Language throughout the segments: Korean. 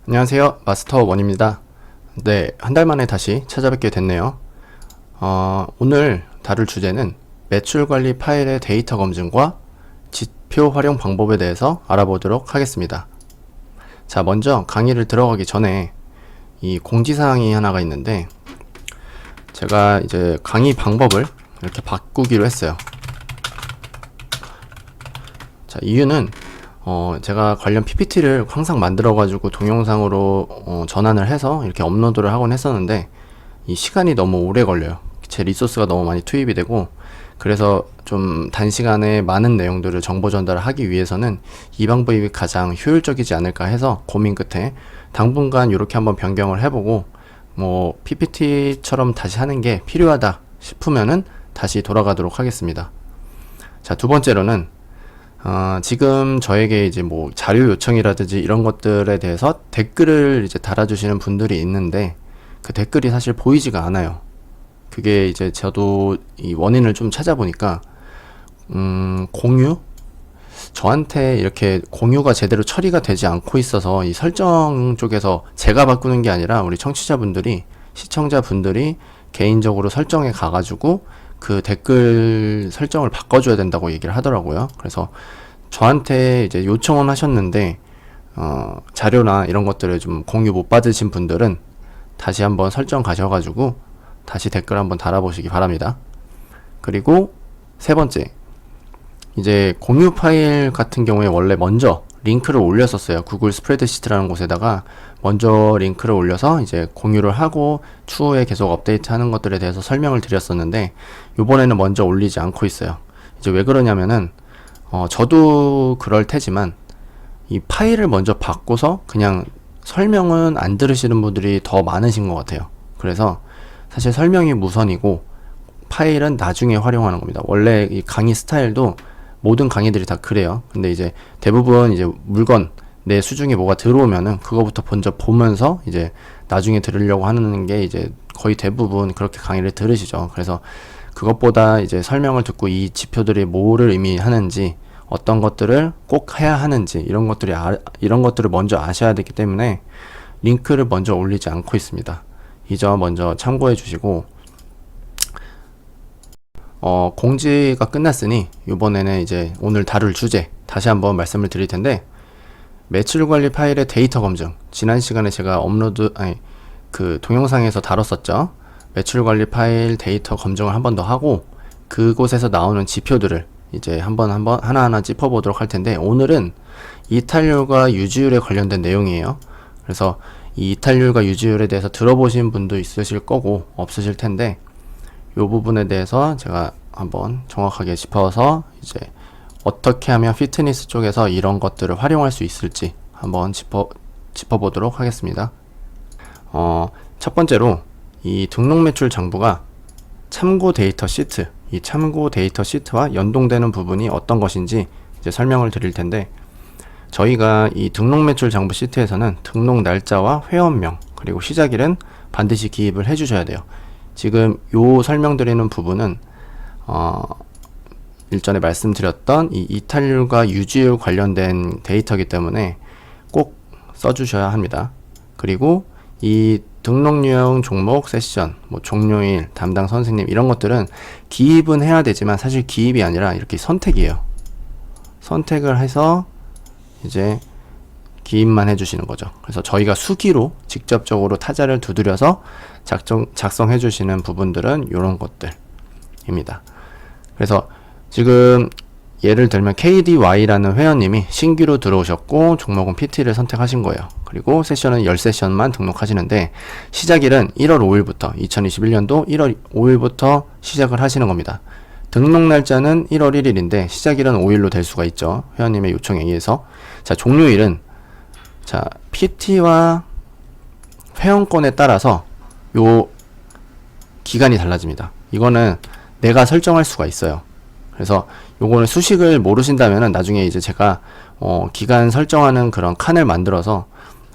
안녕하세요. 마스터 원입니다. 네, 한 달 만에 다시 찾아뵙게 됐네요. 오늘 다룰 주제는 매출 관리 파일의 데이터 검증과 지표 활용 방법에 대해서 알아보도록 하겠습니다. 자, 먼저 강의를 들어가기 전에 이 공지사항이 하나가 있는데, 제가 이제 강의 방법을 이렇게 바꾸기로 했어요. 자, 이유는 제가 관련 PPT를 항상 만들어가지고 동영상으로 전환을 해서 이렇게 업로드를 하곤 했었는데, 이 시간이 너무 오래 걸려요. 제 리소스가 너무 많이 투입이 되고, 그래서 좀 단시간에 많은 내용들을 정보 전달을 하기 위해서는 이 방법이 가장 효율적이지 않을까 해서 고민 끝에 당분간 이렇게 한번 변경을 해보고, 뭐 PPT처럼 다시 하는 게 필요하다 싶으면은 다시 돌아가도록 하겠습니다. 자, 두 번째로는 지금 저에게 이제 뭐 자료 요청이라든지 이런 것들에 대해서 댓글을 이제 달아주시는 분들이 있는데, 그 댓글이 사실 보이지가 않아요. 그게 이제 저도 이 원인을 좀 찾아보니까, 공유? 저한테 이렇게 공유가 제대로 처리가 되지 않고 있어서 이 설정 쪽에서 제가 바꾸는 게 아니라 우리 청취자분들이, 시청자분들이 개인적으로 설정에 가가지고 그 댓글 설정을 바꿔줘야 된다고 얘기를 하더라고요. 그래서 저한테 이제 요청은 하셨는데, 자료나 이런 것들을 좀 공유 못 받으신 분들은 다시 한번 설정 가셔가지고 다시 댓글 한번 달아보시기 바랍니다. 그리고 세 번째, 이제 공유 파일 같은 경우에 원래 먼저 링크를 올렸었어요. 구글 스프레드시트라는 곳에다가 먼저 링크를 올려서 이제 공유를 하고 추후에 계속 업데이트 하는 것들에 대해서 설명을 드렸었는데, 요번에는 먼저 올리지 않고 있어요. 이제 왜 그러냐면은 저도 그럴 테지만 이 파일을 먼저 받고서 그냥 설명은 안 들으시는 분들이 더 많으신 것 같아요. 그래서 사실 설명이 우선이고 파일은 나중에 활용하는 겁니다. 원래 이 강의 스타일도 모든 강의들이 다 그래요. 근데 이제 대부분 이제 물건 내 수중에 뭐가 들어오면은 그거부터 먼저 보면서 이제 나중에 들으려고 하는 게 이제 거의 대부분 그렇게 강의를 들으시죠. 그래서 그것보다 이제 설명을 듣고 이 지표들이 뭐를 의미하는지, 어떤 것들을 꼭 해야 하는지, 이런 것들을 먼저 아셔야 되기 때문에 링크를 먼저 올리지 않고 있습니다. 이 점 먼저 참고해 주시고, 공지가 끝났으니 이번에는 이제 오늘 다룰 주제 다시 한번 말씀을 드릴 텐데, 매출 관리 파일의 데이터 검증, 지난 시간에 제가 그 동영상에서 다뤘었죠. 매출 관리 파일 데이터 검증을 한 번 더 하고, 그곳에서 나오는 지표들을 이제 하나하나 짚어보도록 할 텐데, 오늘은 이탈률과 유지율에 관련된 내용이에요. 그래서 이 이탈률과 유지율에 대해서 들어보신 분도 있으실 거고 없으실 텐데, 이 부분에 대해서 제가 한번 정확하게 짚어서 이제 어떻게 하면 피트니스 쪽에서 이런 것들을 활용할 수 있을지 한번 짚어보도록 하겠습니다. 첫 번째로 이 등록 매출 장부가 참고 데이터 시트, 이 참고 데이터 시트와 연동되는 부분이 어떤 것인지 이제 설명을 드릴 텐데, 저희가 이 등록 매출 장부 시트에서는 등록 날짜와 회원명 그리고 시작일은 반드시 기입을 해 주셔야 돼요. 지금 요 설명드리는 부분은 일전에 말씀드렸던 이 이탈률과 유지율 관련된 데이터이기 때문에 꼭 써주셔야 합니다. 그리고 이 등록 유형, 종목, 세션, 뭐 종료일, 담당 선생님 이런 것들은 기입은 해야 되지만 사실 기입이 아니라 이렇게 선택이에요. 선택을 해서 이제 기입만 해주시는 거죠. 그래서 저희가 수기로 직접적으로 타자를 두드려서 작성해 주시는 부분들은 이런 것들입니다. 그래서 지금 예를 들면 KDY라는 회원님이 신규로 들어오셨고 종목은 PT를 선택하신 거예요. 그리고 세션은 10세션만 등록하시는데, 시작일은 1월 5일부터 2021년도 1월 5일부터 시작을 하시는 겁니다. 등록 날짜는 1월 1일인데 시작일은 5일로 될 수가 있죠. 회원님의 요청에 의해서. 자, 종료일은 자, PT와 회원권에 따라서 요 기간이 달라집니다. 이거는 내가 설정할 수가 있어요. 그래서 요거는 수식을 모르신다면은 나중에 이제 제가 기간 설정하는 그런 칸을 만들어서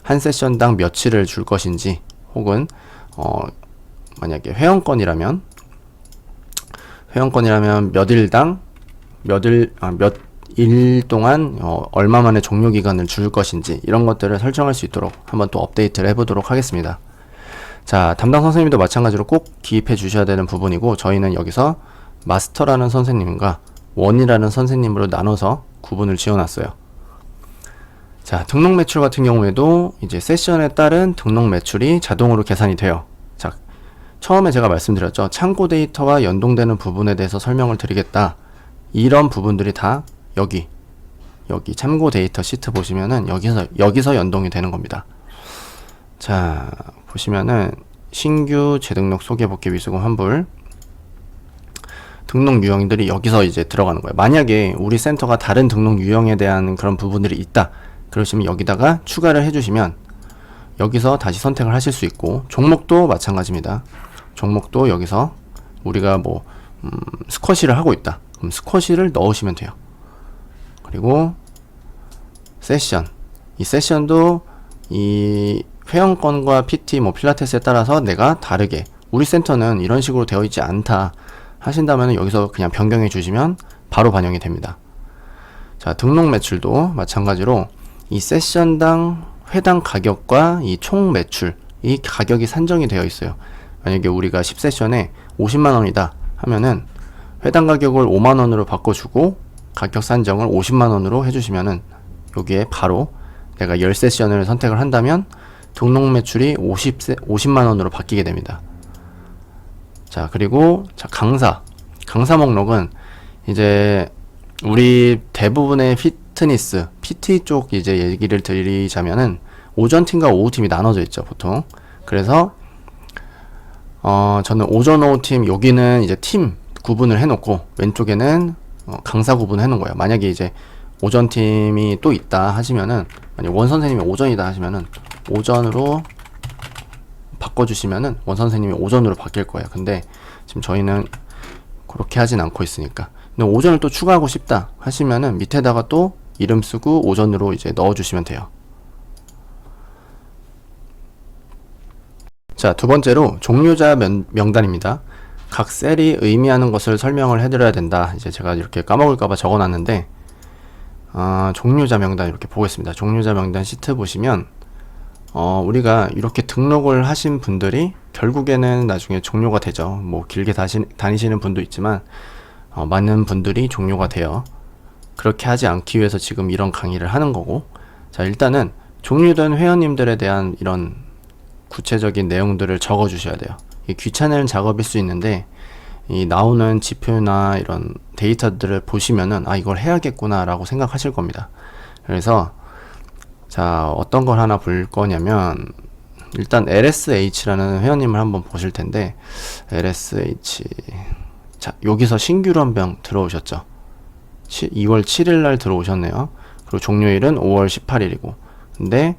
한 세션당 며칠을 줄 것인지, 혹은 만약에 회원권이라면 몇 일 동안 얼마만에 종료 기간을 줄 것인지 이런 것들을 설정할 수 있도록 한번 또 업데이트를 해보도록 하겠습니다. 자, 담당 선생님도 마찬가지로 꼭 기입해 주셔야 되는 부분이고, 저희는 여기서 마스터라는 선생님과 원이라는 선생님으로 나눠서 구분을 지어놨어요. 자, 등록 매출 같은 경우에도 이제 세션에 따른 등록 매출이 자동으로 계산이 돼요. 자, 처음에 제가 말씀드렸죠. 창고 데이터와 연동되는 부분에 대해서 설명을 드리겠다. 이런 부분들이 다 여기 참고 데이터 시트 보시면은 여기서 연동이 되는 겁니다. 자, 보시면은 신규 재등록 소개복귀 위수금 환불 등록 유형들이 여기서 이제 들어가는 거예요. 만약에 우리 센터가 다른 등록 유형에 대한 그런 부분들이 있다 그러시면 여기다가 추가를 해주시면 여기서 다시 선택을 하실 수 있고, 종목도 마찬가지입니다. 종목도 여기서 우리가 뭐 스쿼시를 하고 있다 그럼 스쿼시를 넣으시면 돼요. 그리고 세션, 이 세션도 이 회원권과 PT, 뭐 필라테스에 따라서 내가 다르게, 우리 센터는 이런 식으로 되어 있지 않다 하신다면 여기서 그냥 변경해 주시면 바로 반영이 됩니다. 자, 등록 매출도 마찬가지로 이 세션당 회당 가격과 이 총 매출, 이 가격이 산정이 되어 있어요. 만약에 우리가 10세션에 50만원이다 하면은 회당 가격을 5만원으로 바꿔주고 가격 산정을 50만원으로 해주시면은 여기에 바로 내가 10세션을 선택을 한다면 등록 매출이 50만원으로 바뀌게 됩니다. 자, 그리고 자, 강사 목록은 이제 우리 대부분의 피트니스, PT 쪽 이제 얘기를 드리자면은 오전 팀과 오후 팀이 나눠져 있죠, 보통. 그래서 저는 오전 오후 팀, 여기는 이제 팀 구분을 해놓고 왼쪽에는 강사 구분을 해놓은 거예요. 만약에 이제 오전 팀이 또 있다 하시면은, 만약 원 선생님이 오전이다 하시면은 오전으로 바꿔주시면은 원 선생님이 오전으로 바뀔 거예요. 근데 지금 저희는 그렇게 하진 않고 있으니까. 근데 오전을 또 추가하고 싶다 하시면은 밑에다가 또 이름 쓰고 오전으로 이제 넣어주시면 돼요. 자, 두 번째로 종료자 명단입니다. 각 셀이 의미하는 것을 설명을 해드려야 된다. 이제 제가 이렇게 까먹을까봐 적어놨는데, 종료자 명단 이렇게 보겠습니다. 종료자 명단 시트 보시면 우리가 이렇게 등록을 하신 분들이 결국에는 나중에 종료가 되죠. 뭐 길게 다니시는 분도 있지만 많은 분들이 종료가 돼요. 그렇게 하지 않기 위해서 지금 이런 강의를 하는 거고, 자, 일단은 종료된 회원님들에 대한 이런 구체적인 내용들을 적어 주셔야 돼요. 이 귀찮은 작업일 수 있는데, 이 나오는 지표나 이런 데이터들을 보시면은 이걸 해야겠구나 라고 생각하실 겁니다. 그래서 자, 어떤 걸 하나 볼 거냐면, 일단 LSH라는 회원님을 한번 보실 텐데, LSH, 자, 여기서 신규로 한 명 들어오셨죠. 2월 7일 날 들어오셨네요. 그리고 종료일은 5월 18일이고, 근데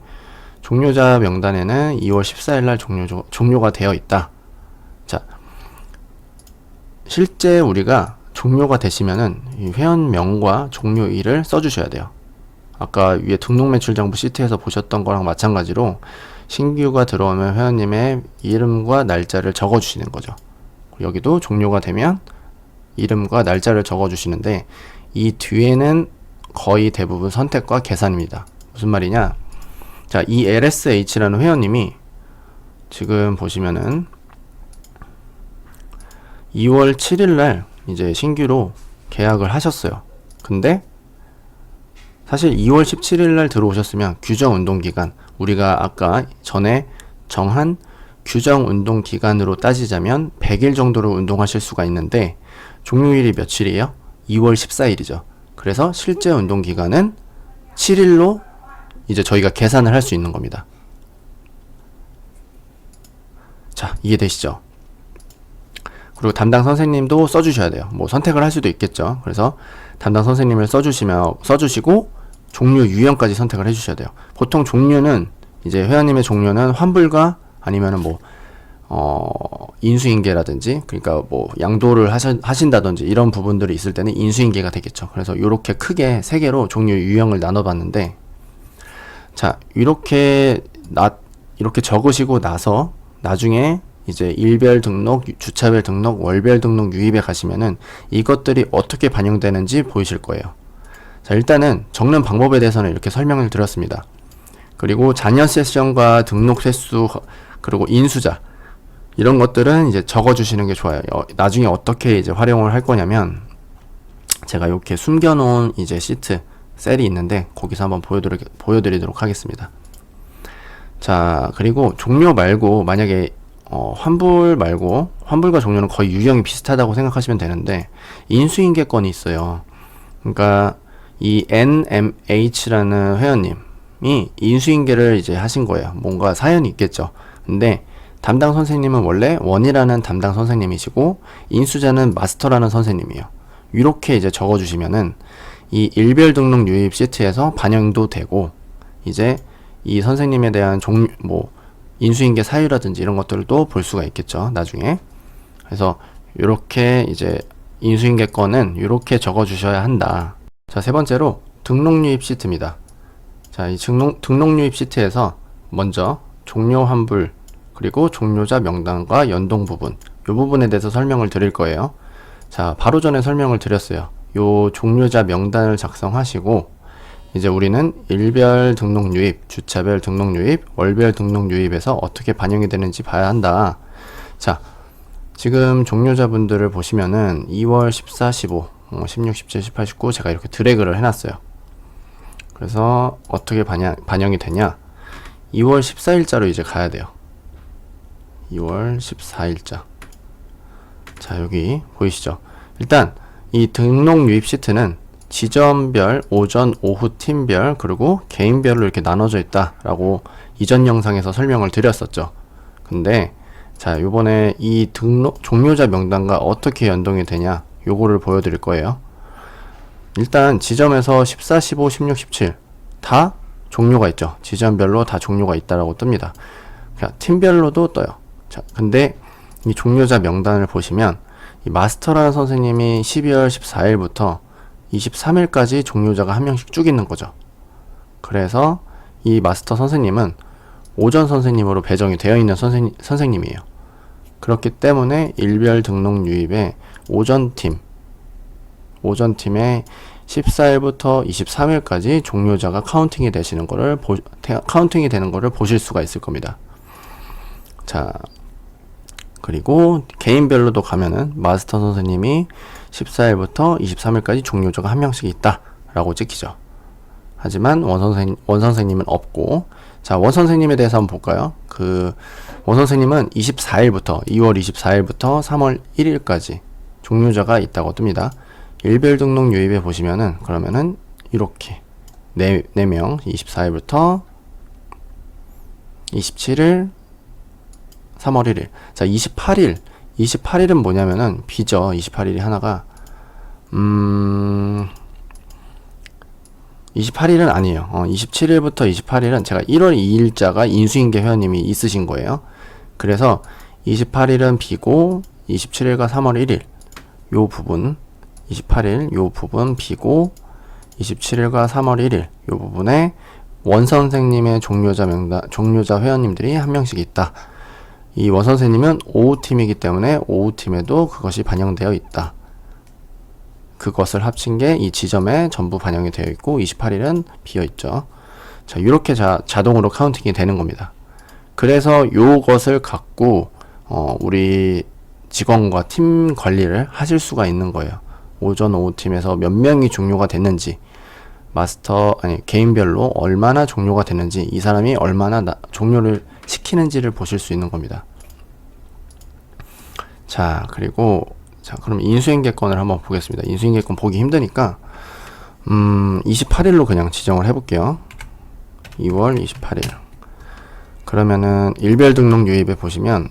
종료자 명단에는 2월 14일 날 종료가 되어 있다. 자, 실제 우리가 종료가 되시면은 이 회원명과 종료일을 써주셔야 돼요. 아까 위에 등록매출정보 시트에서 보셨던 거랑 마찬가지로 신규가 들어오면 회원님의 이름과 날짜를 적어주시는 거죠. 여기도 종료가 되면 이름과 날짜를 적어주시는데, 이 뒤에는 거의 대부분 선택과 계산입니다. 무슨 말이냐? 자, 이 LSH라는 회원님이 지금 보시면은 2월 7일 날 이제 신규로 계약을 하셨어요. 근데 사실 2월 17일 날 들어오셨으면 규정 운동 기간, 우리가 아까 전에 정한 규정 운동 기간으로 따지자면 100일 정도를 운동하실 수가 있는데, 종료일이 며칠이에요? 2월 14일이죠. 그래서 실제 운동 기간은 7일로 이제 저희가 계산을 할 수 있는 겁니다. 자, 이해되시죠? 그리고 담당 선생님도 써주셔야 돼요. 뭐 선택을 할 수도 있겠죠. 그래서 담당 선생님을 써주시고 종료 유형까지 선택을 해주셔야 돼요. 보통 종료는 이제 회원님의 종료는 환불과 아니면은 뭐 인수인계라든지, 그러니까 뭐 양도를 하신다든지 이런 부분들이 있을 때는 인수인계가 되겠죠. 그래서 이렇게 크게 세 개로 종료 유형을 나눠봤는데, 자, 이렇게 적으시고 나서 나중에 이제 일별 등록, 주차별 등록, 월별 등록 유입에 가시면은 이것들이 어떻게 반영되는지 보이실 거예요. 자, 일단은 적는 방법에 대해서는 이렇게 설명을 드렸습니다. 그리고 잔여 세션과 등록 횟수, 그리고 인수자, 이런 것들은 이제 적어주시는 게 좋아요. 나중에 어떻게 이제 활용을 할 거냐면, 제가 이렇게 숨겨놓은 이제 시트, 셀이 있는데, 거기서 한번 보여드리도록 하겠습니다. 자, 그리고 종료 말고, 만약에, 환불 말고, 환불과 종료는 거의 유형이 비슷하다고 생각하시면 되는데, 인수인계권이 있어요. 그러니까, 이 NMH라는 회원님이 인수인계를 이제 하신 거예요. 뭔가 사연이 있겠죠. 근데, 담당 선생님은 원래 원이라는 담당 선생님이시고, 인수자는 마스터라는 선생님이에요. 이렇게 이제 적어주시면은, 이 일별 등록 유입 시트에서 반영도 되고, 이제 이 선생님에 대한 인수인계 사유라든지 이런 것들도 볼 수가 있겠죠, 나중에. 그래서 이렇게 이제 인수인계 건은 이렇게 적어 주셔야 한다. 자, 세 번째로 등록 유입 시트입니다. 자, 이 등록 유입 시트에서 먼저 종료 환불, 그리고 종료자 명단과 연동 부분, 이 부분에 대해서 설명을 드릴 거예요. 자, 바로 전에 설명을 드렸어요. 요 종료자 명단을 작성하시고, 이제 우리는 일별 등록 유입, 주차별 등록 유입, 월별 등록 유입에서 어떻게 반영이 되는지 봐야 한다. 자, 지금 종료자분들을 보시면은 2월 14, 15, 16, 17, 18, 19 제가 이렇게 드래그를 해놨어요. 그래서 어떻게 반영이 되냐? 2월 14일자로 이제 가야 돼요. 2월 14일자. 자, 여기 보이시죠? 일단 이 등록 유입 시트는 지점별, 오전, 오후 팀별, 그리고 개인별로 이렇게 나눠져 있다라고 이전 영상에서 설명을 드렸었죠. 근데 자, 요번에 이 종료자 명단과 어떻게 연동이 되냐, 요거를 보여드릴 거예요. 일단 지점에서 14, 15, 16, 17 다 종료가 있죠. 지점별로 다 종료가 있다라고 뜹니다. 그러니까 팀별로도 떠요. 자, 근데 이 종료자 명단을 보시면 이 마스터라는 선생님이 12월 14일부터 23일까지 종료자가 한 명씩 쭉 있는 거죠. 그래서 이 마스터 선생님은 오전 선생님으로 배정이 되어 있는 선생님이에요. 그렇기 때문에 일별 등록 유입에 오전팀에 14일부터 23일까지 종료자가 카운팅이 되는 거를 보실 수가 있을 겁니다. 자, 그리고 개인별로도 가면은 마스터 선생님이 14일부터 23일까지 종료자가 한 명씩 있다 라고 찍히죠. 하지만 원 선생님은 없고, 자, 원 선생님에 대해서 한번 볼까요? 원 선생님은 2월 24일부터 3월 1일까지 종료자가 있다고 뜹니다. 일별 등록 유입에 보시면은, 그러면은 이렇게 4명 24일부터 27일 3월 1일. 자, 28일은 뭐냐면은 비죠. 28일이 하나가 28일은 아니에요. 27일부터 28일은 제가 1월 2일자가 인수인계 회원님이 있으신 거예요. 그래서 28일은 비고 27일과 3월 1일 요 부분, 28일 요 부분 비고 27일과 3월 1일 요 부분에 원 선생님의 종료자 회원님들이 한 명씩 있다. 이 원 선생님은 오후팀이기 때문에 오후팀에도 그것이 반영되어 있다. 그것을 합친 게 이 지점에 전부 반영이 되어 있고 28일은 비어 있죠. 자, 이렇게 자동으로 카운팅이 되는 겁니다. 그래서 요것을 갖고 우리 직원과 팀 관리를 하실 수가 있는 거예요. 오전 오후 팀에서 몇 명이 종료가 됐는지, 개인별로 얼마나 종료가 됐는지, 이 사람이 얼마나 종료를 시키는지를 보실 수 있는 겁니다. 자, 그리고 그럼 인수인계권을 한번 보겠습니다. 인수인계권 보기 힘드니까 28일로 그냥 지정을 해볼게요. 2월 28일. 그러면은 일별 등록 유입에 보시면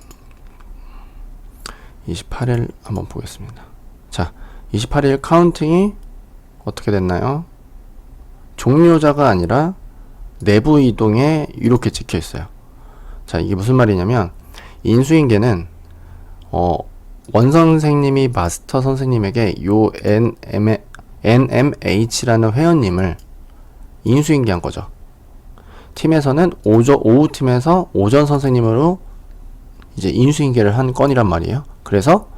28일 한번 보겠습니다. 자, 28일 카운팅이 어떻게 됐나요? 종료자가 아니라 내부 이동에 이렇게 찍혀 있어요. 자, 이게 무슨 말이냐면 인수인계는 원 선생님이 마스터 선생님에게 요 NMH라는 회원님을 인수인계한 거죠. 팀에서는 오후 팀에서 오전 선생님으로 이제 인수인계를 한 건이란 말이에요. 그래서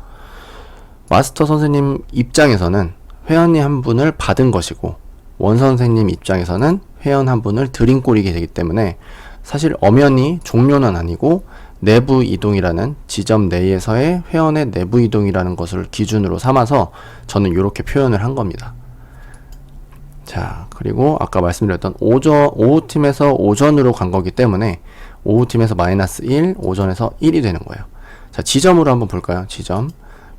마스터 선생님 입장에서는 회원님 한 분을 받은 것이고, 원 선생님 입장에서는 회원 한 분을 들인 꼴이게 되기 때문에 사실 엄연히 종료는 아니고 내부 이동이라는 지점 내에서의 회원의 내부 이동이라는 것을 기준으로 삼아서 저는 이렇게 표현을 한 겁니다. 자, 그리고 아까 말씀드렸던 오후 팀에서 오전으로 간 거기 때문에 오후 팀에서 마이너스 1, 오전에서 1이 되는 거예요. 자, 지점으로 한번 볼까요? 지점.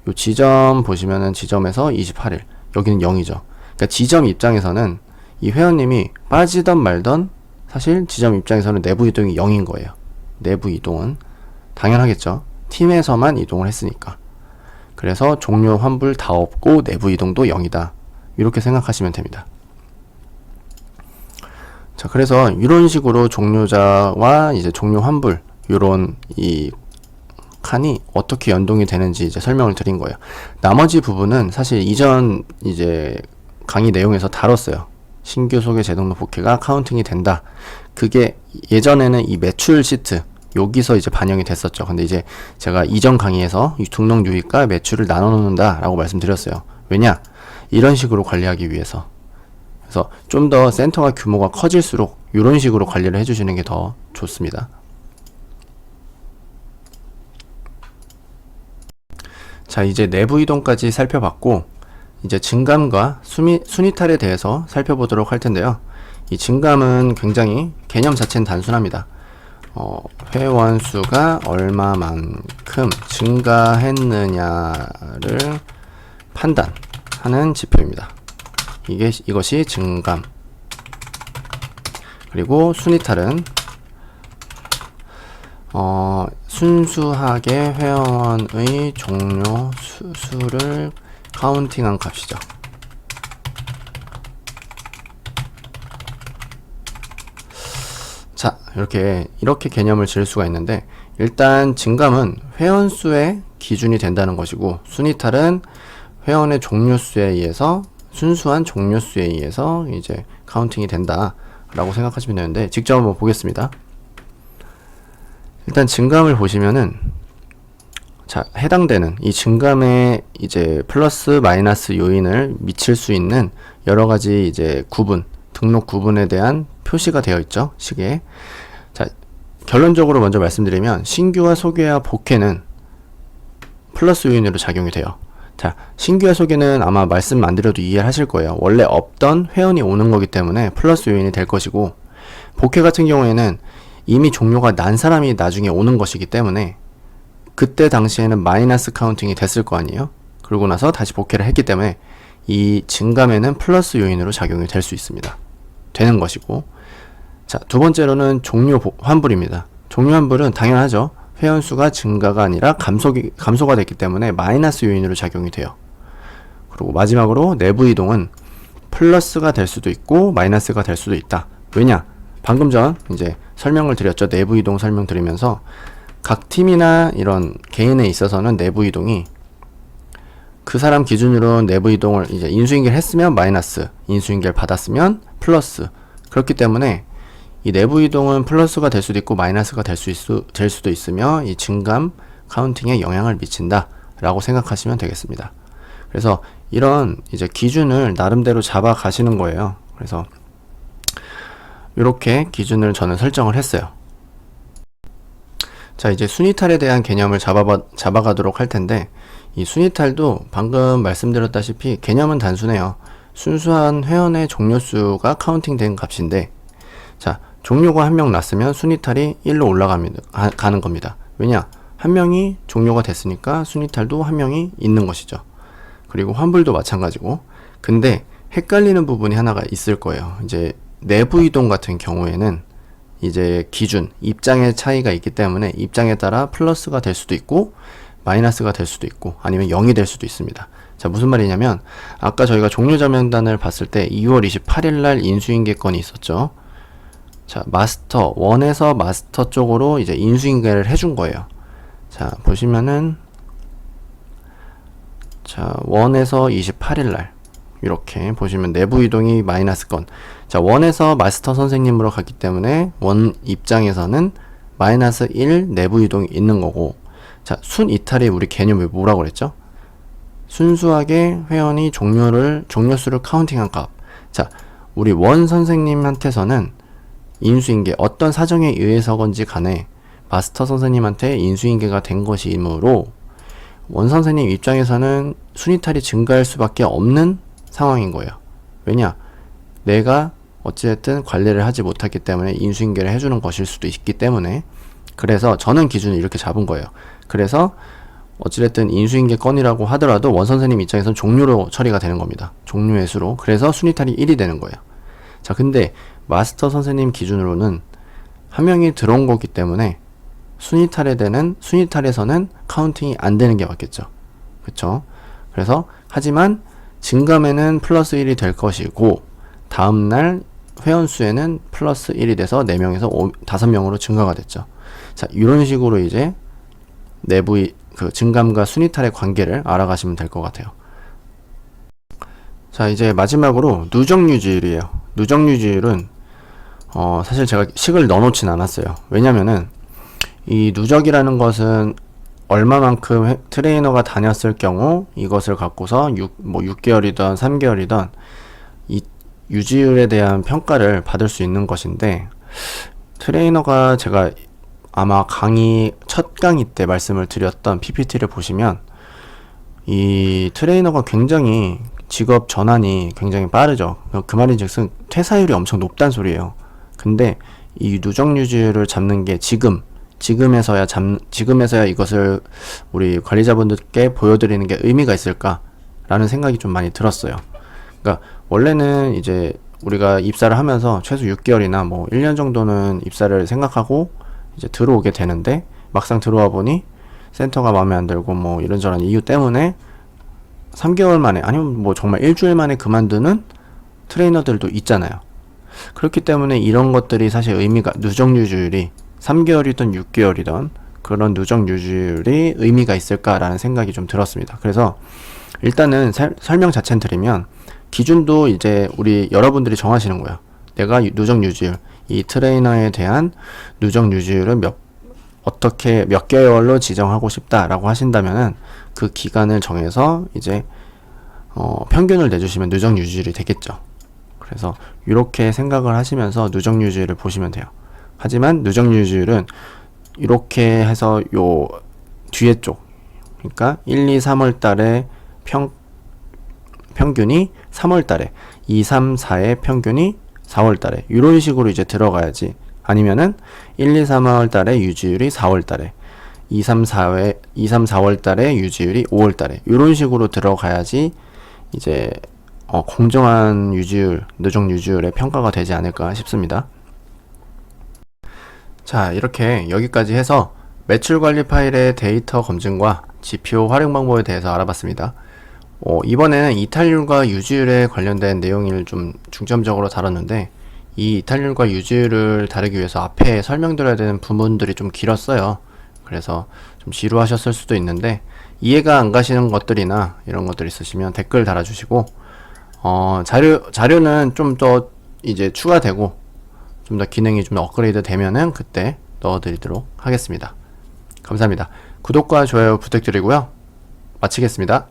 요 지점 보시면은 지점에서 28일. 여기는 0이죠. 그러니까 지점 입장에서는 이 회원님이 빠지던 말던 사실 지점 입장에서는 내부 이동이 0인 거예요. 내부 이동은 당연하겠죠. 팀에서만 이동을 했으니까. 그래서 종료 환불 다 없고 내부 이동도 0이다. 이렇게 생각하시면 됩니다. 자, 그래서 이런 식으로 종료자와 이제 종료 환불 요런 이 칸이 어떻게 연동이 되는지 이제 설명을 드린 거예요. 나머지 부분은 사실 이전 이제 강의 내용에서 다뤘어요. 신규 소개 재등록 복회가 카운팅이 된다. 그게 예전에는 이 매출 시트 여기서 이제 반영이 됐었죠. 근데 이제 제가 이전 강의에서 이 등록 유입과 매출을 나눠 놓는다 라고 말씀드렸어요. 왜냐? 이런 식으로 관리하기 위해서. 그래서 좀 더 센터가 규모가 커질수록 이런 식으로 관리를 해주시는 게 더 좋습니다. 자, 이제 내부 이동까지 살펴봤고 이제 증감과 순이탈에 대해서 살펴보도록 할 텐데요. 이 증감은 굉장히 개념 자체는 단순합니다. 회원 수가 얼마만큼 증가했느냐를 판단하는 지표입니다. 이것이 증감. 그리고 순이탈은 순수하게 회원의 종료 수를 카운팅한 값이죠. 자, 이렇게 개념을 지을 수가 있는데, 일단 증감은 회원 수의 기준이 된다는 것이고, 순이탈은 회원의 종료 수에 의해서 순수한 종료 수에 의해서 이제 카운팅이 된다라고 생각하시면 되는데, 직접 한번 보겠습니다. 일단 증감을 보시면은, 자, 해당되는 이 증감에 이제 플러스 마이너스 요인을 미칠 수 있는 여러 가지 이제 구분, 등록 구분에 대한 표시가 되어 있죠, 시계에. 자, 결론적으로 먼저 말씀드리면 신규와 소개와 복회는 플러스 요인으로 작용이 돼요. 자, 신규와 소개는 아마 말씀 안 드려도 이해하실 거예요. 원래 없던 회원이 오는 거기 때문에 플러스 요인이 될 것이고, 복회 같은 경우에는 이미 종료가 난 사람이 나중에 오는 것이기 때문에 그때 당시에는 마이너스 카운팅이 됐을 거 아니에요. 그러고 나서 다시 복회를 했기 때문에 이 증감에는 플러스 요인으로 작용이 될 수 있습니다. 되는 것이고, 자, 두 번째로는 종료 환불입니다. 종료 환불은 당연하죠. 회원 수가 증가가 아니라 감소가 됐기 때문에 마이너스 요인으로 작용이 돼요. 그리고 마지막으로 내부 이동은 플러스가 될 수도 있고 마이너스가 될 수도 있다. 왜냐? 방금 전 이제 설명을 드렸죠. 내부 이동 설명드리면서 각 팀이나 이런 개인에 있어서는 내부 이동이 그 사람 기준으로 내부 이동을 이제 인수인계를 했으면 마이너스, 인수인계를 받았으면 플러스. 그렇기 때문에 이 내부 이동은 플러스가 될 수도 있고 마이너스가 될 수도 있으며 이 증감 카운팅에 영향을 미친다 라고 생각하시면 되겠습니다. 그래서 이런 이제 기준을 나름대로 잡아 가시는 거예요. 그래서 이렇게 기준을 저는 설정을 했어요. 자, 이제 순이탈에 대한 개념을 잡아가도록 할 텐데, 이 순이탈도 방금 말씀드렸다시피 개념은 단순해요. 순수한 회원의 종료수가 카운팅된 값인데, 자, 종료가 한 명 났으면 순이탈이 1로 가는 겁니다. 왜냐? 한 명이 종료가 됐으니까 순이탈도 한 명이 있는 것이죠. 그리고 환불도 마찬가지고. 근데 헷갈리는 부분이 하나가 있을 거예요. 이제 내부 이동 같은 경우에는 이제 기준, 입장의 차이가 있기 때문에 입장에 따라 플러스가 될 수도 있고 마이너스가 될 수도 있고 아니면 0이 될 수도 있습니다. 자, 무슨 말이냐면 아까 저희가 종료자 명단을 봤을 때 2월 28일 날 인수인계 건이 있었죠. 자, 마스터 1에서 마스터 쪽으로 이제 인수인계를 해준 거예요. 자, 보시면은 자, 1에서 28일 날 이렇게 보시면 내부 이동이 마이너스 건. 자, 1에서 마스터 선생님으로 갔기 때문에 1 입장에서는 마이너스 1 내부 이동이 있는 거고, 자, 순 이탈이 우리 개념이 뭐라고 그랬죠? 순수하게 회원이 종료수를 카운팅한 값. 자, 우리 원 선생님한테서는 인수인계 어떤 사정에 의해서건지 간에 마스터 선생님한테 인수인계가 된 것이므로 원 선생님 입장에서는 순이탈이 증가할 수밖에 없는 상황인 거예요. 왜냐? 내가 어찌됐든 관리를 하지 못했기 때문에 인수인계를 해주는 것일 수도 있기 때문에, 그래서 저는 기준을 이렇게 잡은 거예요. 그래서 어찌됐든 인수인계 건이라고 하더라도 원 선생님 입장에서는 종료로 처리가 되는 겁니다. 종료의 수로. 그래서 순이탈이 1이 되는 거예요. 자, 근데 마스터 선생님 기준으로는 한 명이 들어온 거기 때문에 순이탈에서는 카운팅이 안 되는 게 맞겠죠. 그쵸? 그래서 하지만 증감에는 플러스 1이 될 것이고 다음날 회원수에는 플러스 1이 돼서 4명에서 5명으로 증가가 됐죠. 자, 이런 식으로 이제 내부의 그 증감과 순이탈의 관계를 알아가시면 될 것 같아요. 자, 이제 마지막으로 누적유지율이에요. 누적유지율은 사실 제가 식을 넣어놓진 않았어요. 왜냐면은 이 누적이라는 것은 얼마만큼 트레이너가 다녔을 경우 이것을 갖고서 6개월이든 3개월이든 이 유지율에 대한 평가를 받을 수 있는 것인데, 트레이너가 제가 아마 첫 강의 때 말씀을 드렸던 PPT를 보시면 이 트레이너가 굉장히 직업 전환이 굉장히 빠르죠. 그 말인즉슨 퇴사율이 엄청 높다는 소리예요. 근데 이 누적유지율을 잡는 게 지금에서야 이것을 우리 관리자분들께 보여드리는 게 의미가 있을까라는 생각이 좀 많이 들었어요. 그러니까 원래는 이제 우리가 입사를 하면서 최소 6개월이나 뭐 1년 정도는 입사를 생각하고 이제 들어오게 되는데, 막상 들어와 보니 센터가 마음에 안 들고 뭐 이런저런 이유 때문에 3개월 만에, 아니면 뭐 정말 일주일 만에 그만두는 트레이너들도 있잖아요. 그렇기 때문에 이런 것들이 사실 누적유지율이 3개월이든 6개월이든 그런 누적유지율이 의미가 있을까라는 생각이 좀 들었습니다. 그래서 일단은 설명 자체는 드리면, 기준도 이제 여러분들이 정하시는 거예요. 내가 누적유지율, 이 트레이너에 대한 누적유지율을 몇 개월로 지정하고 싶다라고 하신다면은 그 기간을 정해서 이제 평균을 내주시면 누적유지율이 되겠죠. 그래서 이렇게 생각을 하시면서 누적유지율을 보시면 돼요. 하지만 누적유지율은 이렇게 해서 요 뒤에 쪽, 그러니까 1, 2, 3월 달에 평균이 3월 달에, 2, 3, 4의 평균이 4월 달에, 이런 식으로 이제 들어가야지. 아니면은 1, 2, 3월 달에 유지율이 4월 달에, 2, 3, 4월 달에 유지율이 5월 달에, 이런 식으로 들어가야지 이제 공정한 누적 유지율의 평가가 되지 않을까 싶습니다. 자, 이렇게 여기까지 해서 매출 관리 파일의 데이터 검증과 지표 활용 방법에 대해서 알아봤습니다. 이번에는 이탈률과 유지율에 관련된 내용을 좀 중점적으로 다뤘는데, 이 이탈률과 유지율을 다루기 위해서 앞에 설명드려야 되는 부분들이 좀 길었어요. 그래서 좀 지루하셨을 수도 있는데, 이해가 안 가시는 것들이나 이런 것들 있으시면 댓글 달아주시고, 자료는 좀 더 이제 추가되고 좀 더 기능이 좀 더 업그레이드 되면은 그때 넣어드리도록 하겠습니다. 감사합니다. 구독과 좋아요 부탁드리고요. 마치겠습니다.